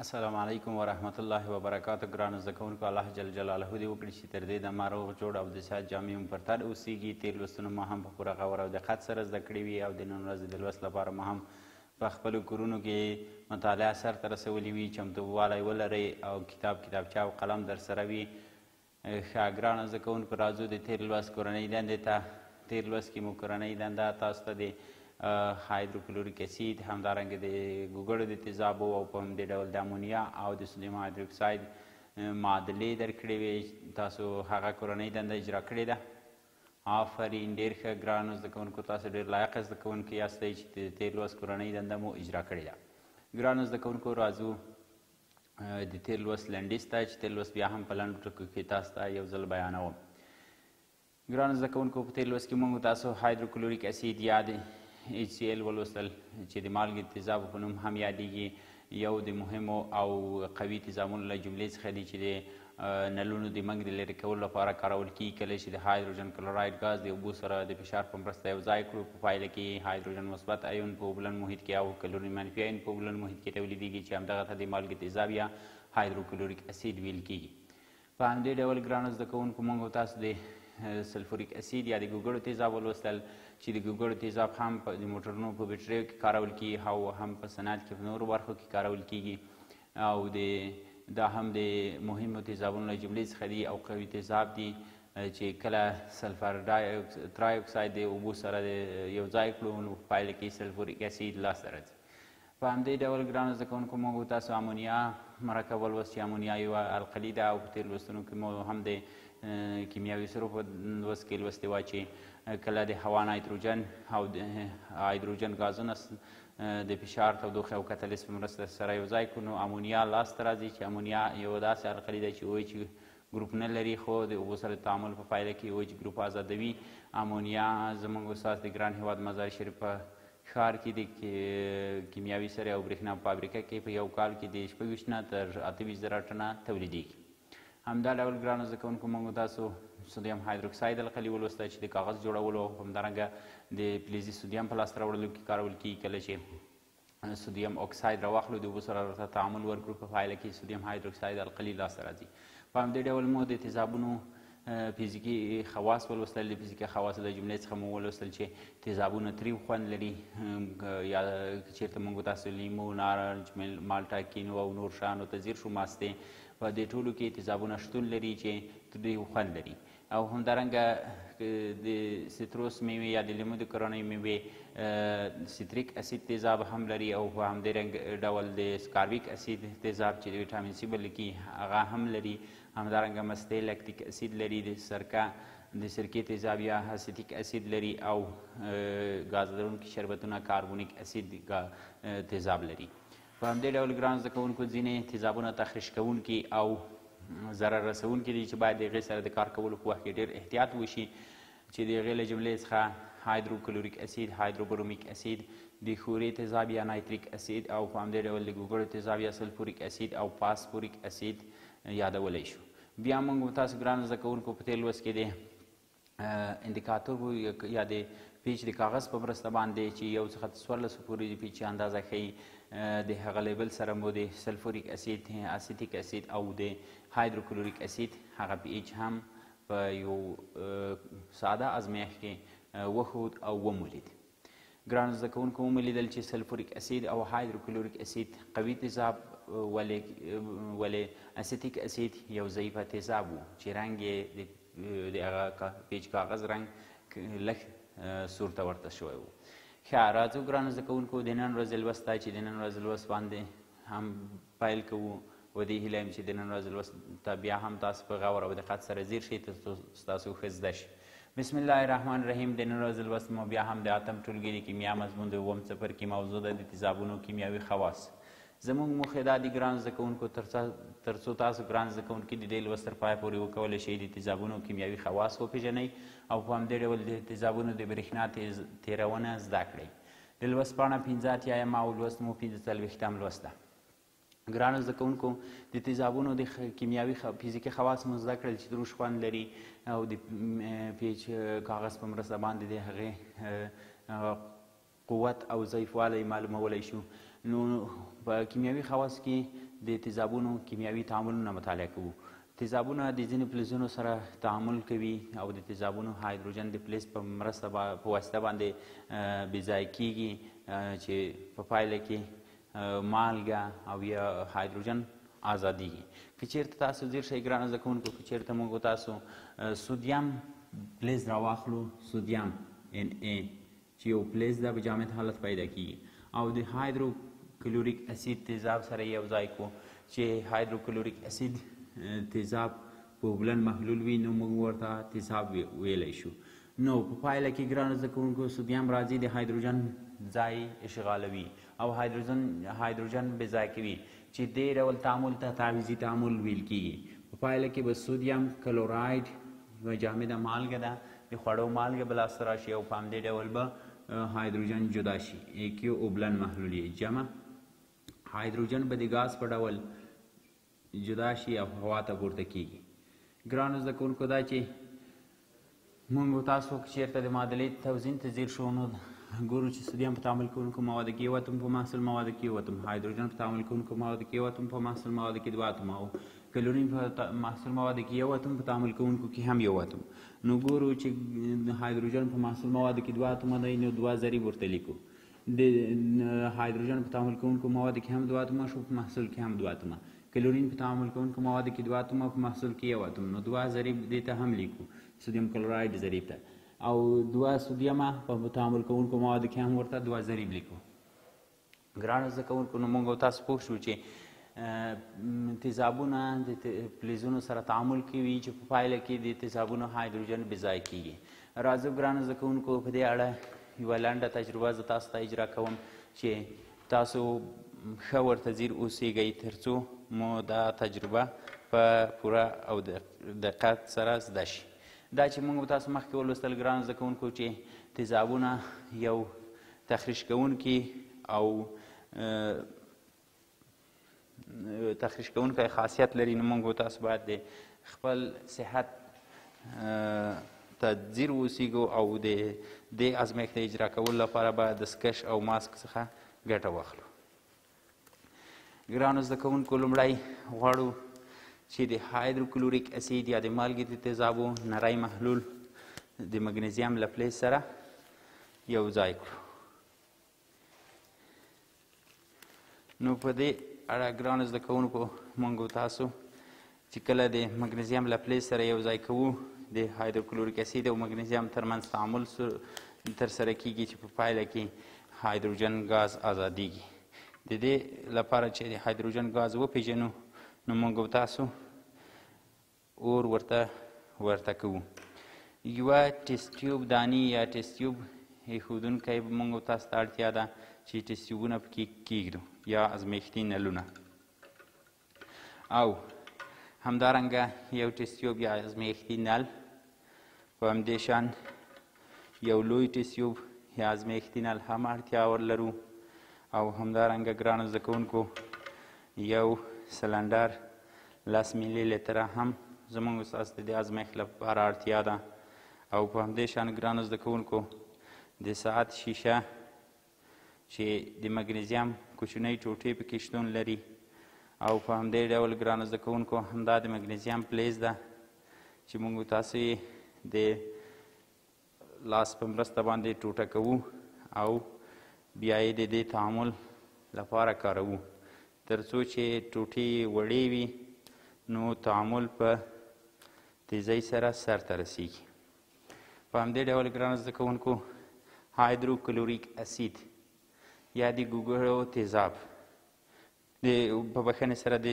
السلام علیکم ورحمت الله وبرکاتو. ګرانو زده کوونکو، الله جل جلاله دې وکړي چې تر دې دمه روغ جوړ او د صحت جامې مو پر تن اوسیږي. تېر لوستونه مو هم په پوره غور او دقت سره زده کړي وي او د نن ورځې د لوست لپاره مو هم په خپلو کورونو کې مطالعه سرته رسولي وي، چمتووالی ولرئ او کتابچه او قلم در سره وي. ښه ګرانو زده کوونکو، راځو د تېر لوست کورنۍ دندې ته. تېر لوست کې مو کورنۍ دنده تاسو ته د هایدروکلوریک اسید، همدارنګه د ګوګړو د تیزابو او په همدې ډول د امونیا او د سودیم هایدروکساید معادلې درکړې وې. تاسو هغه کورنۍ دنده اجرا کړې ده. آفرین، ډېر ښه ګرانو زده کوونکو، تاسو ډېر لایقه زده کوونکي یاستئ چې د تېر لوست کورنۍ دنده مو اجرا کړې ده. ګرانو زده کوونکو، راځو د تېر لوست لنډیز ته چې تېر لوست بیا هم په لنډو ټکو کې تاسو ته یو ځل بیانوم. ګرانو زده کوونکو، په تېر لوست کې موږ تاسو هایدروکلوریک اسید یا د HCl ولوستل چې د مالګې تیزابو په نوم هم یادیږي. یو د مهمو او قوي تیزابونو له جملې څخه دی چې د نلونو د منګ د لرې کولو لپاره کارول کیږي. کله چې د هایدروجن کلوراید ګاز د اوبو سره د فشار په مرسته یو ځای کړو، په پایله کې هایدروجن مثبت ایون په اوبلن محیط کې او کلورین منفي ایون په اوبلن محیط کې تولیدیږي چې همدغه ته د مالګې تیزاب یا هایدروکلوریک اسید ویل کیږي. په همدې ډول ګرانو زده کوونکو، موږ تاسو د سلفوریک اسید یا د ګوګړو تیزاب ولوستل چې د ګوګړو تیزاب هم د موټرونو په بیټریو کې کارول کیږي او هم په صنعت کې په نورو برخو کې کارول کیږي او دا هم د مهمو تیزابونو له جملې څخه دي او قوي تیزاب دي چې کله سلفر ترای اکساید د اوبو سره یو ځای کړو نو په پایله کې سلفوریک اسید لاسته راځي. په همدې ډول ګرانو زده کوونکو، موږ تاسو امونیا مرکب ولوست چې امونیا یوه القلي ده او په تېر لوستونو کې مو هم د کیمیاوي سرو په لوست کې لوستې وه چې کله د هوا نایتروجن او د هایدروجن ګازونه د فشار، تودوخې او کتلیز په مرسته سره یو ځای کړو نو امونیا لاسته راځي چې امونیا یوه داسې القلي ده چې OH ګروپ نه لري خو د اوبو سره د تعامل په پایله کې OH ګروپ آزادوي. امونیا زموږ استاد د ګران هېواد مزار شریف په ښار کې د کیمیاوي سرې او برېښنا په فابریکه کې په یو کال کې د 26 نه تر 28 زره ټنه تولیدیږي. همدا ډول ګرانو زده کوونکو، موږ تاسو سودیم هایدروکساید القلي ولوسته چې د کاغذ جوړولو او همدارنګه د فلزي سودیم په لاسته راوړلو کې کارول کیږي. کله چې سودیم اکساید راواخلو، د اوبو سره ورته تعامل ورکړو، په پایله کې سودیم هایدروکساید القلي لاسته راځي. په همدې ډول مو د تیزابونو فزیکي خواص ولوستل. د فزیکي خواصو له جملې څخه مو ولوستل چې تیزابونه تریو خوند لري، یا چېرته موږ تاسو لیمو، نارنج، مالټه، کینو او نور شیانو ته ځیر شو ماستې. په دې ټولو کې تیزابونه شتون لري چې تریو خوند لري. او همدارنګه د سیتروس میوې یا د لیمو د کورنۍ میوې سیتریک اسید تیزاب هم لري او په همدې ډول د سکاربیک اسید تیزاب چې د ویټامین سی بلل کیږي هغه هم لري. همدارنګه مستې لیکتیک اسید لري، د سرکې تیزاب یا اسیتیک اسید لري او ګاز لرونکي شربتونه کاربونیک اسید تیزاب لري. په همدې ډول ګران زده کوونکو، ځینې تیزابونه تخریش کوونکي او ضرر رسوونکي دي چې باید د هغې سره د کار کولو په وخت کې ډېر احتیاط وشي چې د هغې له جملې څخه هایدروکلوریک اسید، هایدروبرومیک اسید، د خورې تیزاب یا نایتریک اسید او په همدې ډول د ګوګړو تیزاب یا سلفوریک اسید او فاسفوریک اسید یادولی شو. بیا موږ تاسو ګران زده کوونکو په تېر لوست کې د اندیکاتور یا د پیچ د کاغذ په مرسته باندې چې یو څخه تر 14 پورې د پیچ اندازه ښیي، د هغه لیبل سره مو د سلفوریک اسید، اسیتیک اسید او د هایدروکلوریک اسید هغه پی ایچ هم په یو ساده ازمایښت کې وښود او ومولید. ګرانو زده کوونکو، ومولیدل چې سلفوریک اسید او هایدروکلوریک اسید قوي تیزاب ولې اسیتیک اسید یو ضعیفه تیزاب و چې رنګ یې د هغه پیچ کاغذ رنګ لږ سور ته ورته شوی و. ښه، راځو ګرانو زده کوونکو د نن ورځې لوست ته چې د نن ورځې لوست باندې هم پیل کوو. و دې هیله یم چې د نن ورځې لوست ته بیا هم تاسو په غور او دقت سره ځیر شئ تر څو ستاسو ښه زده شي. بسم الله الرحمن الرحیم. د نن ورځې لوست مو بیا هم د اتم ټولګي د کیمیا مضمون د 9 څپرکي موضوع ده د تیزابونو کیمیاوي خواص. زموږ موخې دا دي ګران زده کوونکو، تر څو تاسو ګران زده کوونکي د دې لوست تر پایه پورې وکولی شئ د تیزابونو کیمیاوي خواص وپېژنئ او په همدې ډول د تیزابونو د برېښنا تیرونه زده کړئ. د لوست پاڼه 15 اتیایم او لوست مو 45 لوست ده. ګرانو زده کوونکو، د تیزابونو د کیمیاوي فزیکي خواص مو زده کړل چې دروش خوند لري او د پیچ کاغذ په مرسته باندې د هغې قوت او ضعیفوالی معلومولی شو. نو په کیمیاوي خواص کې د تیزابونو کیمیاوي تعاملونه مطالعه کوو. تیزابونه د ځینې فلزونو سره تعامل کوي او د تیزابونو هایدروجن د فلز په مرسته په واسطه باندې بېځایه کیږي چې په پایله کې مالګه او یا هایدروجن ازادیږي. که چېرته تاسو ځیر شئ ګرانو زده کوونکو، که چېرته موږ تاسو سودیم فلز راواخلو، سودیم Na چې یو فلز ده په جامد حالت پیدا کیږي او د هایدرو کلوریک اسید تیزاب سره یو ځای کو چې هایدرو کلوریک اسید تیزاب په بلند محلول وي نو موږ ورته تیزاب ویلی شو. نو په پایله کې ګرانو زده کوونکو سودیم راځي د هایدروجن ځای اشغالوي او هایدروجن بې ځای کوي چې دې ډول تعامل ته تعویضي تعامل ویل کیږي. په پایله کې به سودیم کلوراید یوه جامده مالګه ده، د خوړو مالګه به لاسته راشي او په همدې ډول به هایدروجن جدا شي. ایکیو او بلند محلول یې جمع هایدروجن به د ګاز په ډول جدا شي او هوا ته پورته کیږي. ګرانو زده کوونکو دا چې موږ تاسو که چېرته د معادلې توزین ته ځیر شو نو ګورو چې سودیم په تعامل کوونکو موادو کې یو اتم، په محصول موادو کې یو اتم، هایدروجن په تعامل کوونکو موادو کې یو اتم، په محصول موادو کې دوه اتم او کلورین په محصول موادو کې یو اتم، په تعامل کوونکو کې هم یو اتم. نو ګورو چې هایدروجن په محصول موادو کې دوه اتمه دی نو دوه ضریب ورته لیکو. د هایدروجن په تعامل کوونکو موادو کې هم دوه اتمه شو، په محصول کې هم دوه اتمه. کلورین په تعامل کوونکو موادو کې دوه اتمه، په محصول کې یو اتم، نو دوه ضریب دې ته هم لیکو سودیم کلوراید ضریب ته، او دوه سودیمه په تعامل کوونکو موادو کې هم ورته دوه ضریب لیکو. ګرانو زده کوونکو نو موږ تاسو پوه شو چې تیزابونه د فلزونو سره تعامل کوي چې په پایله کې د تیزابونو هایدروجن بې ځای کیږي. راځو ګرانو زده کوونکو په دې اړه یوه لنډه تجربه زه تاسو ته اجرا کوم چې تاسو ښه ورته ځیر اوسیږئ تر څو مو دا تجربه په پوره او دقت سره زده شي. دا چې موږ تاسو مخکې ولوستل ګرانو زده کوونکو چې تیزابونه یو تخریش کوونکي او تخریش کوونکی خاصیت لري، نو موږ تاسو باید د خپل صحت ته ځیر واوسیږو او د دې ازمایښت د اجرا کولو لپاره باید د سکش او ماسک څخه ګټه واخلو. ګرانو زده کوونکو لومړی غواړو چې د هایدروکلوریک اسید یا د مالګې د تیزابو نری محلول د مګنیزیم له فلز سره یو ځای کړو. نو په دې اړه ګرانو زده کوونکو موږ تاسو چې کله د مګنیزیم له فلز سره یو ځای کوو د هایدروکلوریک اسید او مګنیزیم ترمنځ تعامل ترسره کیږي چې په پایله کې هایدروجن ګاز ازادیږي. د دې لپاره چې د هایدروجن ګاز وپیژنو نو موږ تاسو اور ورته کوو. یوه ټیسټ ټیوب دانې یا ټیسټ ټیوب ایښودونکی موږ تاسو ته اړتیا ده چې ټیسټ ټیوبونه پکې کیږدو یا ازمیښتي نلونه، او همدارنګه یو ټیسټ ټیوب یا ازمیښتي نل، په همدې شان یو لوی ټیسټ ټیوب یا ازمیښتي نل هم اړتیا ورلرو، او همدارنګه ګرانو زده کوونکو یو سلنډر 10 میلي لیتره هم زموږ ستاسو د دې ازمایښت لپاره اړتیا ده، او په همدې شان ګرانو زده کوونکو د ساعت شیشه چې د مګنیزیم کوچنۍ ټوټې پکې شتون لري، او په همدې ډول ګرانو زده کوونکو همدا د مګنیزیم فلز ده چې موږ تاسو یې د لاس په مرسته باندې ټوټه کوو او بیا یې د دې تعامل لپاره کاروو تر څو چې ټوټې وړې وي نو تعامل په تیزۍ سره سرته رسیږي. په همدې ډول ګرانو زده کوونکو هایدروکلوریک اسید یا د ګوګړو تیزاب په بخښنې سره د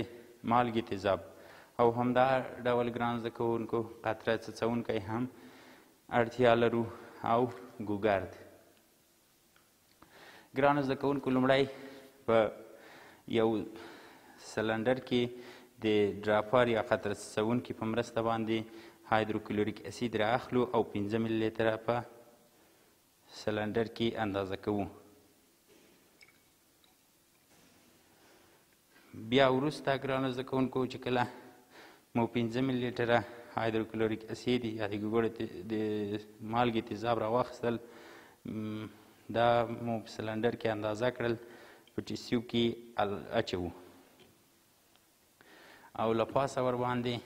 مالګې تیزاب، او همدا ډول ګرانو زده کوونکو قطره څڅونکی هم اړتیا لرو او ګوګرد. ګرانو زده کوونکو لومړی په یو سلنډر کې د ډراپر یا قطره څڅونکي په مرسته باندې هایدروکلوریک اسید را اخلو او 5 ملي لیتره په سلنډر کې اندازه کوو. بیا وروسته ګرانو زده کوونکو چې کله مو 5 ملي لیتره هایدروکلوریک اسید یا د ګوګړو د مالګې تیزاب راواخیستل، دا مو په سلنډر کې اندازه کړل، په ټیسیو کې اچوو. او له پاسه ورباندې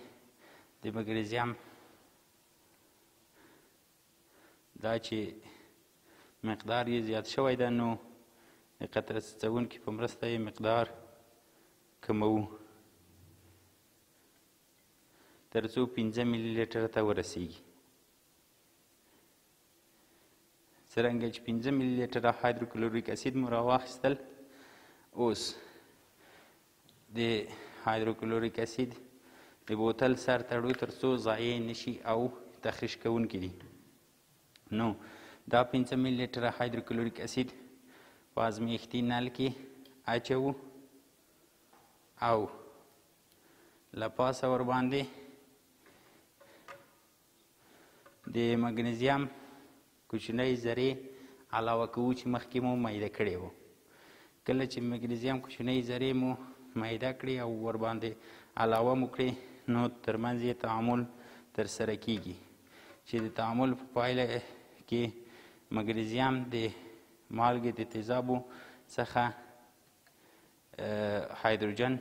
د مګنیزیم دا چې مقدار یې زیات شوی ده نو د قطره څڅونکي په مرسته یې مقدار کموو تر څو 5 ملي لیټره ته ورسیږي. څرنګه چې 5 ملي لیټره هایدروکلوریک اسید مو راواخیستل، اوس د هایدروکلوریک اسید د بوتل سر تړو تر څو ضایع نشي او تخریش کوونکي دي. نو دا 5 ملي لیټره هایدروکلوریک اسید په ازمیښتي نل کې اچوو او له پاسه ورباندې د مګنیزیم کوچنۍ ذرې علاوه کوو چې مخکې مو میده کړې وو. کله چې مګنیزیم کوچنۍ ذرې مو میده کړي او ورباندې علاوه مو کړي نو ترمنځ یې تعامل ترسره کیږي چې د تعامل په پایله کې مګنیزیم د مالګې د تیزابو څخه هایدروجن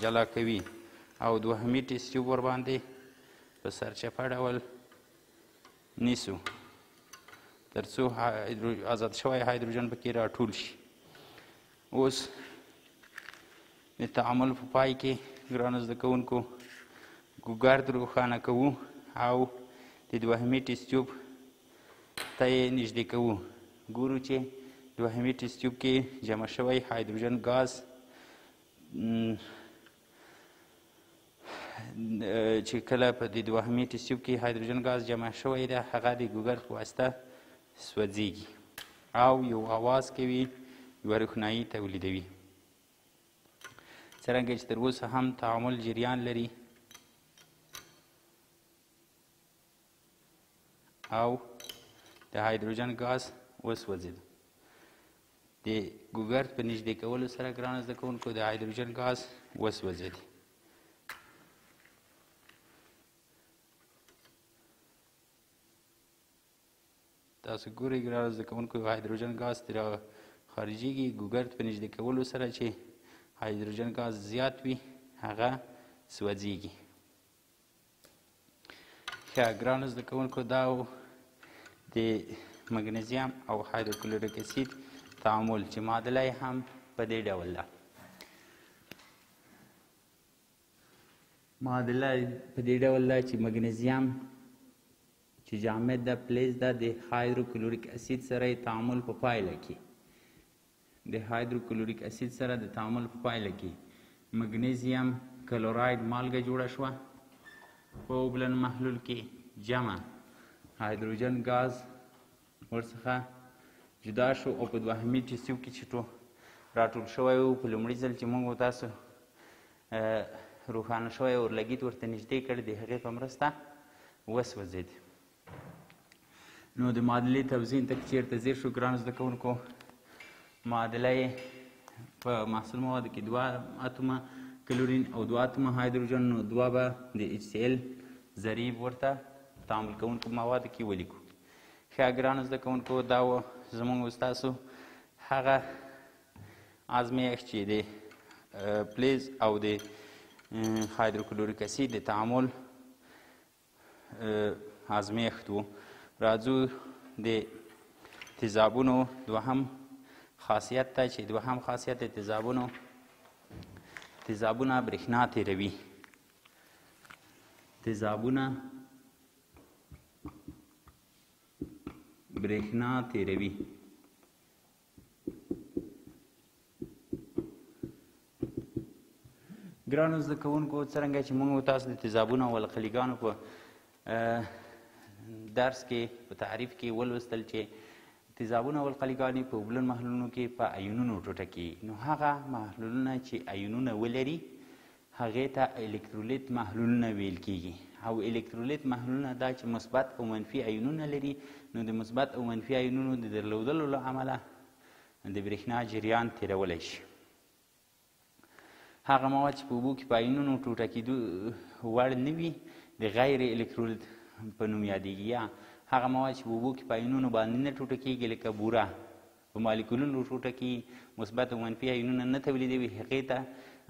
جلا کوي او دوهمي ټیسټ ټیوب ورباندې په سرچپه ډول نیسو تر څو آزاد شوی هایدروجن پکې راټول شي. اوس د تعامل په پای کې ګرانو زده کوونکو ګوګرد روښانه کوو او د دوهمي ټیسټ ټیوب ته یې نږدې کوو. ګورو چې دوهمي ټیسټ ټیوب کې جمع شوی هایدروجن ګاز چې کله په د دوهمي ټیسټ ټیوب کې هایدروجن ګاز جمع شوی ده هغه د ګوګرد په واسطه سوځېږي او یو آواز کوي، یوه روښنایي تولیدوي. څرنګه چې تر اوسه هم تعامل جریان لري او د هایدروجن ګاز وسوځېد. د ګوګرد په نږدې کولو سره ګرانو زده کوونکو د هایدروجن ګاز وسوځېد. تاسو ګورئ ګرانو زده کوونکو هایدروجن ګاز ترې خارجېږي. ګوګرد په نږدې کولو سره چې هایدروجن ګاز زیات وي هغه سوځېږي. ښه ګرانو زده کوونکو دا د مګنیزیم او هایدروکلوریک اسید تعامل چې معادله یې هم په دې ډول ده. معادله په دې ډول ده چې مګنیزیم چې جامد ده پلیز ده د هایدروکلوریک اسید سره تعامل په پایله کې د هایدروکلوریک اسید سره د تعامل په پایله کې مګنیزیم کلوراید مالګه جوړه شوه. په اوبلن محلول کې جمع هایدروجن ګاز ورڅخه جدا شو او په دوهمي ټیسټ ټیوب کې چې راټول شوی و په لومړي ځل چې موږ تاسو روښانه شوی اورلګیت ورته نږدې کړ د هغې په مرسته وسوځېد. نو د معادلې توزین ته چېرته ځیر شو ګرانو زده کوونکو معادله یې په محصول موادو کې 2 اتومه کلورین او 2 اتومه هایدروجن نو 2 به د HCl ضریب ورته تعامل کوونکو موادو کې ولیکو. ښه ګرانو زده کوونکو دا و زموږ ستاسو هغه ازمایښت چې د پلیز او د هایدروکلوریک اسید د تعامل ازمایښت و. راځو د تیزابونو دوهم خاصیت ته چې دوهم خاصیت د تیزابونه برېښنا تیروي. تیزابونه برېښنا تیروي. ګرانو زده کوونکو څرنګه چې موږ تاسو د تیزابونو او القلیګانو په درس کې په تعریف کې ولوستل چې تیزابونه او القلیګانې په اوبلن محلولونو کې په ایونونو ټوټه کیږي. نو هغه محلولونه چې ایونونه ولري هغې ته الکترولیت محلولونه ویل کیږي او الکترولیت محلولونه دا چې مثبت او منفي ایونونه لري. نو د مثبت او منفي ایونونو د درلودلو له امله د برېښنا جریان تیرولی شي. هغه مواد چې په اوبو کې په ایونونو ټوټه کېدو وړ نه وي د غیر الکترولیت په نوم یادېږي، یا هغه مواد چې په اوبو کې په ایونونو باندې نه ټوټه کېږي لکه بوره په مالیکولونو ټوټه کې مثبت او منفي ایونونه نه تولیدوي، هغې ته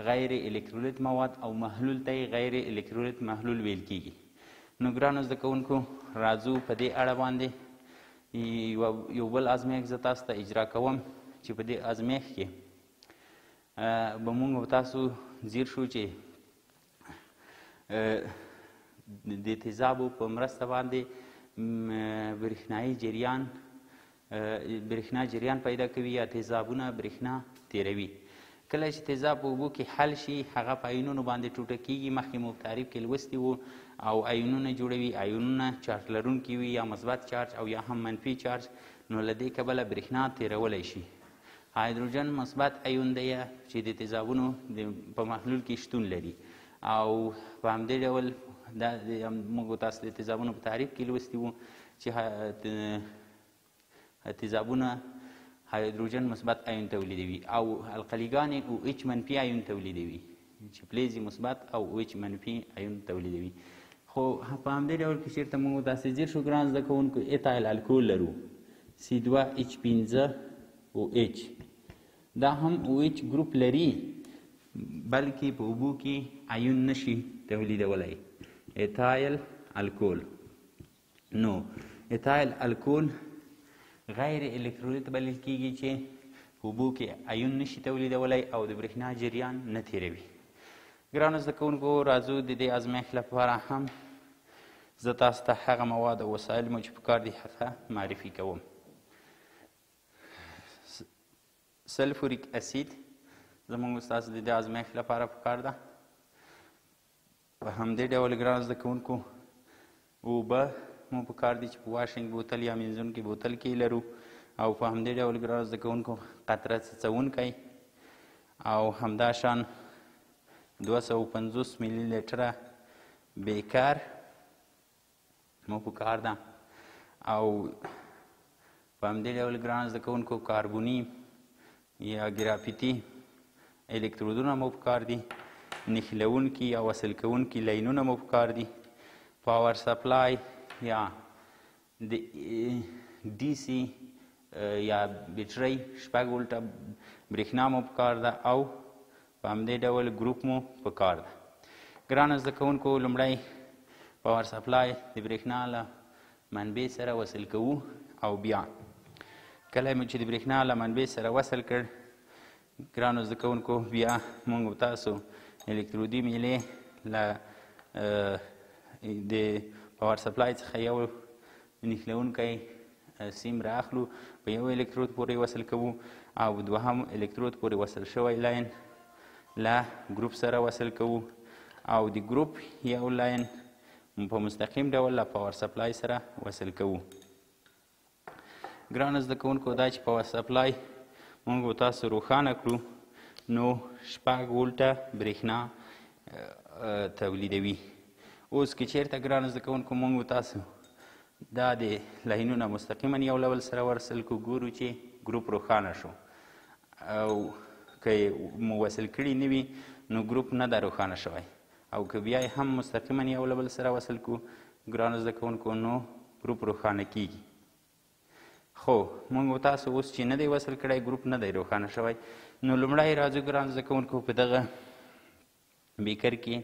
غیر الکترولیت مواد او محلول ته یې غیر الکترولیت محلول ویل کیږي. نو ګرانو زده کوونکو راځو په دې اړه باندې یو بل ازمایښت زه تاسو ته اجرا کوم چې په دې ازمایښت کې به موږ او تاسو ځیر شو چې د تیزابو په مرسته باندې برېښنا جریان پیدا کوي یا تیزابونه برېښنا تیروي. کله چې تیزاب په اوبو کې حل شي هغه په ایونونو باندې ټوټه کیږي. مخکې مو په تعریف کې لوستي وو او ایونونه جوړوي. ایونونه چارج لرونکي وي یا مثبت چارج او یا هم منفي چارج، نو له دې کبله برېښنا تیرولی شي. هایدروجن مثبت ایون دی چې د تیزابونو په محلول کې شتون لري او په همدې ډول موږ تاسو د تیزابونو په تعریف کې لوستي وو چې تیزابونه هایدروجن مثبت ایون تولیدوي او القلیګانې او ایچ منفي ایون تولیدوي چې پلیزي مثبت او ایچ منفي ایون تولیدوي. خو په همدې ډول کې چېرته موږ تاسې ځیر شو ګران زده کوونکو ایتایل الکول لرو C2H5OH، دا هم OH ګروپ لري بلکې په اوبو کې ایون نشي تولیدولی. ایتایل الکول، نو ایتایل الکول غیر الکترولیت بلل کیږي چې په اوبو کې ایون نشي تولیدولی او د برېښنا جریان نه تیروي. ګرانو زده کوونکو راځو د دې ازمایښت لپاره هم زه تاسو ته هغه مواد او وسایل مو چې پکار دي هغه معرفي کوم. سلفوریک اسید زموږ ستاسو د دې ازمایښت لپاره پکار ده. په همدې ډول ګرانو زده کوونکو اوبه مو پکار دي چې په واشنګ بوتل یا منځونکي بوتل کې لرو او په همدې ډول ګرانو زده کوونکو قطره څڅونکی او همداشان 250 ملي لیټره بیکر مو پکار ده او په همدې ډول ګرانو زده کوونکو کاربوني یا ګرافیتي الکترودونه مو پکار دي، نښلونکي یا وصل کوونکي لاینونه مو پکار دي، پاور سپلای یا د ډي سي یا بیټرۍ 6 وولټه برېښنا مو پکار ده او په همدې ډول ګروپ مو پکار ده. ګرانو زده کوونکو لومړی پاور سپلای د برېښنا له منبع سره وصل کوو او بیا کله مو چې د برېښنا له منبع سره وصل کړ ګرانو زده کوونکو بیا موږ تاسو الکترودي میلې له د پاور سپلای څخه یو نښلونکی سیم رااخلو، په یو الکترود پورې وصل کوو او دوهم الکترود پورې وصل شوی لاین له ګروپ سره وصل کوو او د ګروپ یو لاین په مستقیم ډول له پاور سپلای سره وصل کوو. ګرانو زده کوونکو دا چې پاور سپلای موږ تاسو روښانه کړو نو 6 وولټه برېښنا تولیدوي. اوس که چېرته ګرانو زده کوونکو موږ تاسو دا د لاینونه مستقیما یو له بل سره وصل کړو ګورو چې ګروپ روښانه شو او که مو وصل کړي نه وي نو ګروپ نه ده روښانه شوی او که بیا هم مستقیما یو له بل سره وصل کړو ګرانو زده کوونکو نو ګروپ روښانه کیږي. خو موږ تاسو اوس چې نه دی وصل کړی ګروپ نه دی روښانه شوی نو لومړی راځو ګرانو زده کوونکو په دغه بیکر کې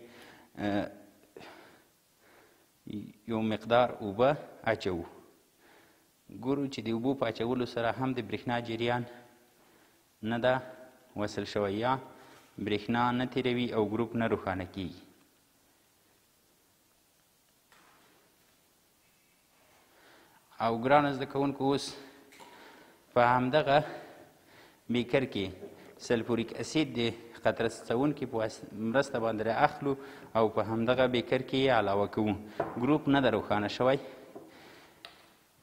یو مقدار اوبه اچوو. ګورو چې د اوبو په اچولو سره هم د برېښنا جریان نه ده وصل شوی یا برېښنا نه تیروي او ګروپ نه روښانه کیږي. او ګرانو زده کوونکو اوس په همدغه بیکر کې سلفوریک اسید د قطره څڅونکي په مرسته باندې رااخلو او په همدغه بیکر کې یې علاوه کوو. ګروپ نه ده روښانه شوی.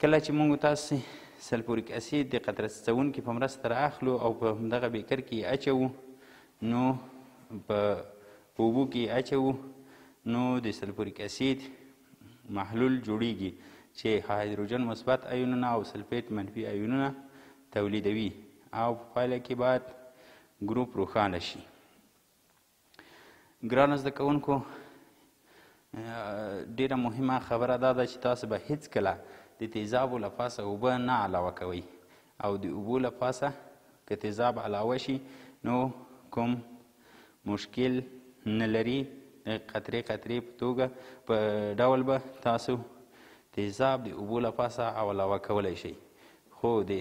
کله چې موږ تاسې سلفوریک اسید د قطره څڅونکي په مرسته رااخلو او په همدغه بیکر کې یې اچوو نو په اوبو کې یې اچوو نو د سلفوریک اسید محلول جوړیږي چې هایدروجن مثبت ایونونه او سلفیټ منفي ایونونه تولیدوي او په پایله کې باید ګروپ روښانه شي. ګرانو زده کوونکو ډیره مهمه خبره دا ده چې تاسو به هیڅکله د تیزابو له پاسه اوبه نه علاوه کوئ او د اوبو له پاسه که تیزاب علاوه شي نو کوم مشکل نه لري. قطرې قطرې په توګه په ډول به تاسو تیزاب د اوبو له پاسه علاوه کولی شئ، خو د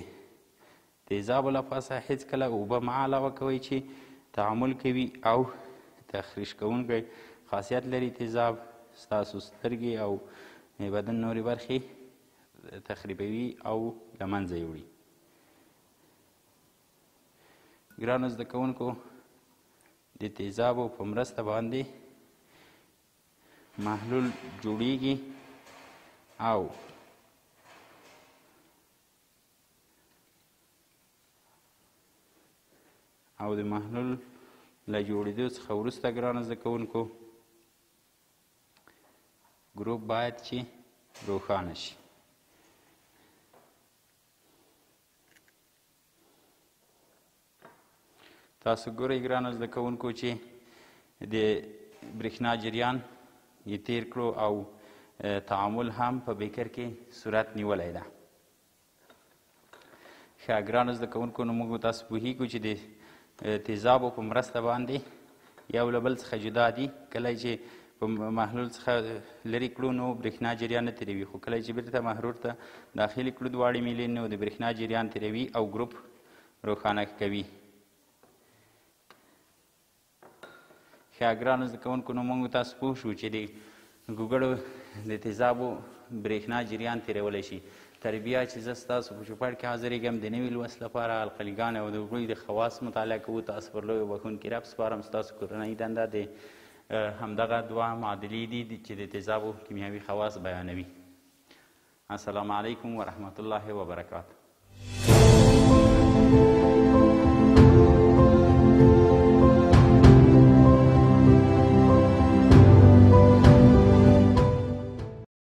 تیزابو له پاسه هېڅکله اوبه مه علاوه کوئ چې تعامل کوي او تخریش کوونکی خاصیت لري. تیزاب ستاسو سترګې او بدن نورې برخې تخریبوي او له منځه یې وړي. ګرانو زده کوونکو، د تیزابو په مرسته باندې محلول جوړیږي او د محلول له جوړېدو څخه وروسته ګرانو زده کوونکو ګروپ باید چې روښانه شي. تاسو ګورئ ګرانو زده کوونکو چې د برېښنا جریان یې تیر کړو او تعامل هم په بیکر کې صورت نیولی ده. ښه ګرانو زده کوونکو، نو موږ تاسو پوهیږو چې د تیزابو په مرسته باندې یو له بل څخه جدا دي. کله چې په محلول څخه لرې کړو نو برېښنا جریان نه تیروي، خو کله چې بیرته محلول ته داخلي کړو دواړې میلې نو د برېښنا جریان تیروي او ګروپ روښانه کوي. ښه ګرانو زده کوونکو، نو موږ تاسو پوه شو چې د ګوګړو د تیزابو برېښنا جریان تیرولی شي. تر بیا چې زه ستاسو په چوپړ کې حاضرېږم د نوي لوست لپاره القلي ګان او د هغوی د خواص مطالعه کوو. تاسو پر لویو بښونکي رب سپارم. ستاسو کورنۍ دنده د همدغه دوه معادلې دي چې د تیزابو کیمیاوي خواص بیانوي. السلام علیکم ورحمة الله وبرکاته.